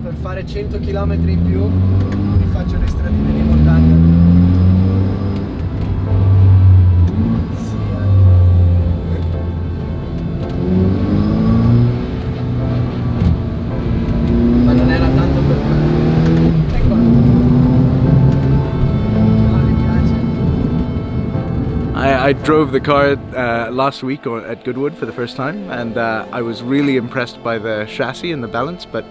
per fare 100 km in più mi faccio le stradine di montagna. Ma non era tanto per me. Ecco. I drove the car last week at Goodwood for the first time, and I was really impressed by the chassis and the balance, but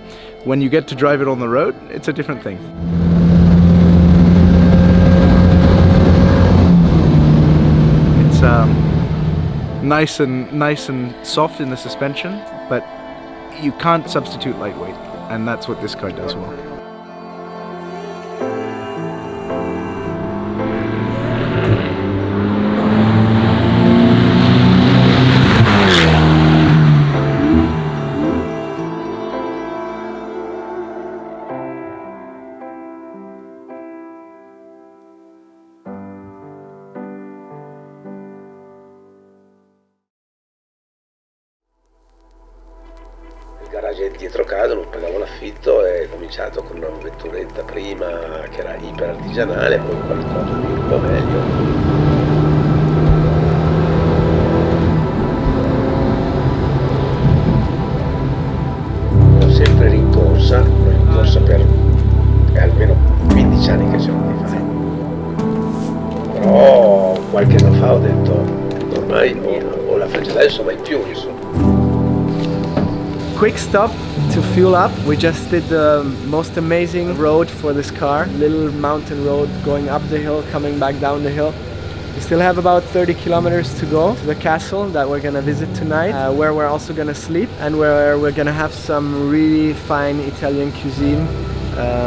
when you get to drive it on the road, it's a different thing. It's nice and soft in the suspension, but you can't substitute lightweight, and that's what this car does well. Il garage dietro casa, non pagavo l'affitto e ho cominciato con una vetturetta prima che era iper artigianale, poi qualcosa di un po' meglio. L'ho sempre rincorsa, per almeno 15 anni che ce l'ho di fare. Però qualche anno fa ho detto ormai o la faccio adesso mai più, insomma. Quick stop to fuel up. We just did the most amazing road for this car. Little mountain road going up the hill, coming back down the hill. We still have about 30 kilometers to go to the castle that we're gonna visit tonight, where we're also gonna sleep and where we're gonna have some really fine Italian cuisine.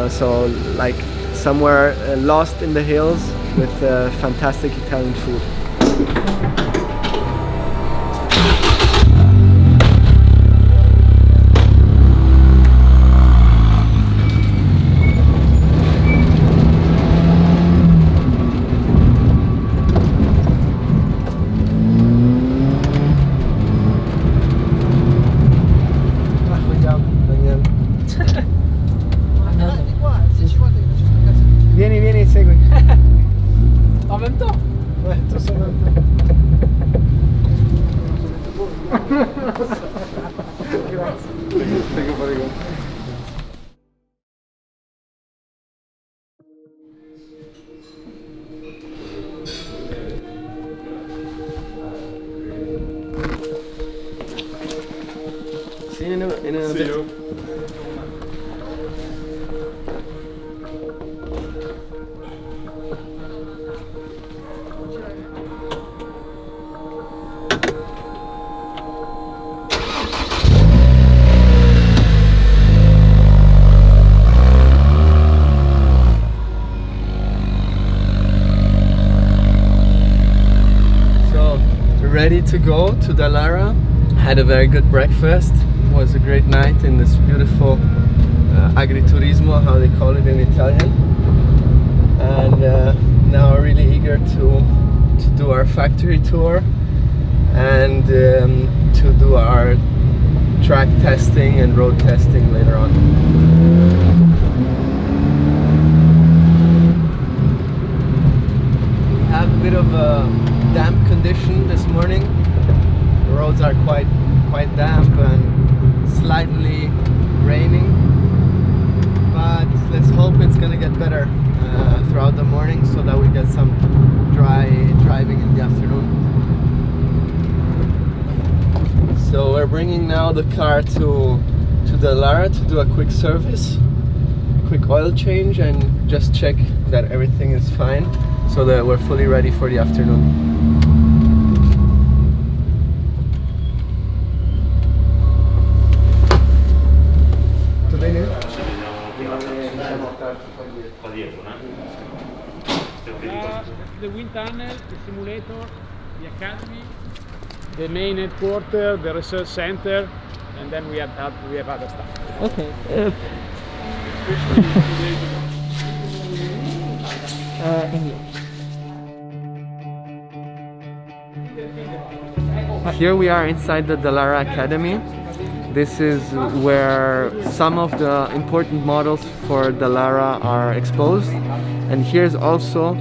So like somewhere lost in the hills with fantastic Italian food. Vieni, segui. En même temps. Ouais, tous en même temps. Grazie. Prego. See you in a bit. You. Ready to go to Dallara. Had a very good breakfast. It was a great night in this beautiful agriturismo, how they call it in Italian. And now we're really eager to do our factory tour and to do our track testing and road testing later on. We have a bit of a damp condition this morning. The roads are quite damp and slightly raining, but let's hope it's gonna get better throughout the morning so that we get some dry driving in the afternoon. So we're bringing now the car to Dallara to do a quick service, a quick oil change, and just check that everything is fine so that we're fully ready for the afternoon. The wind tunnel, the simulator, the academy, the main headquarters, the research center, and then we have other stuff. Okay. Here we are inside the Dallara Academy. This is where some of the important models for Dallara are exposed. And here's also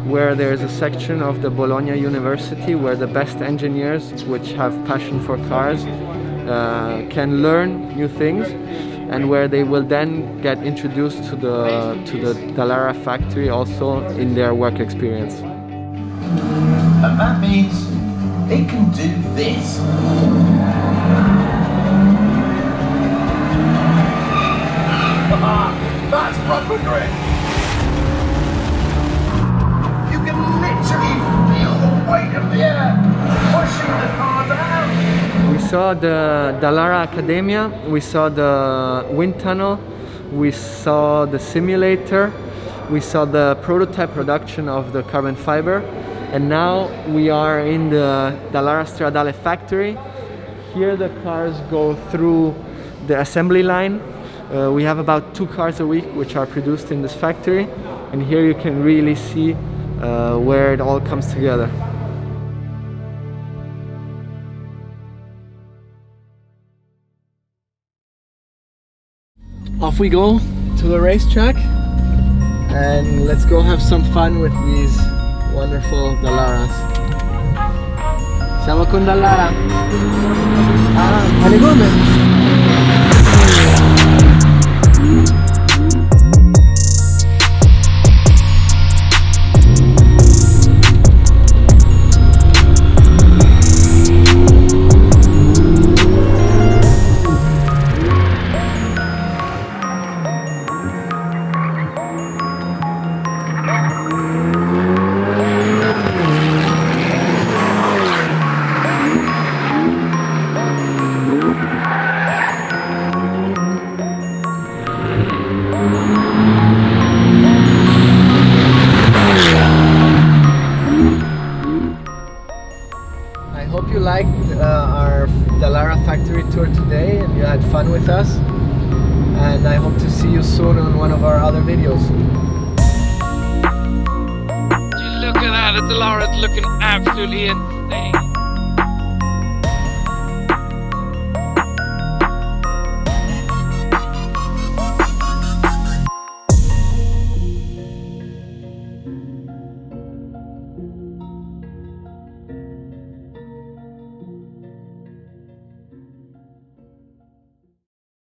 where there's a section of the Bologna University where the best engineers, which have passion for cars, can learn new things, and where they will then get introduced to the Dallara factory also in their work experience. And that means it can do this. That's proper grip. You can literally feel the weight of the air pushing the car down. We saw the Dallara Academia, we saw the wind tunnel, we saw the simulator, we saw the prototype production of the carbon fiber, and now we are in the Dallara Stradale factory. Here the cars go through the assembly line. We have about 2 cars a week which are produced in this factory, and here you can really see where it all comes together. Off we go to the racetrack, and let's go have some fun with these wonderful Dallaras. Siamo con Dallara. Alle gomme. I hope you liked our Dallara factory tour today and you had fun with us, and I hope to see you soon on one of our other videos. Look at that, the Dallara's looking absolutely insane.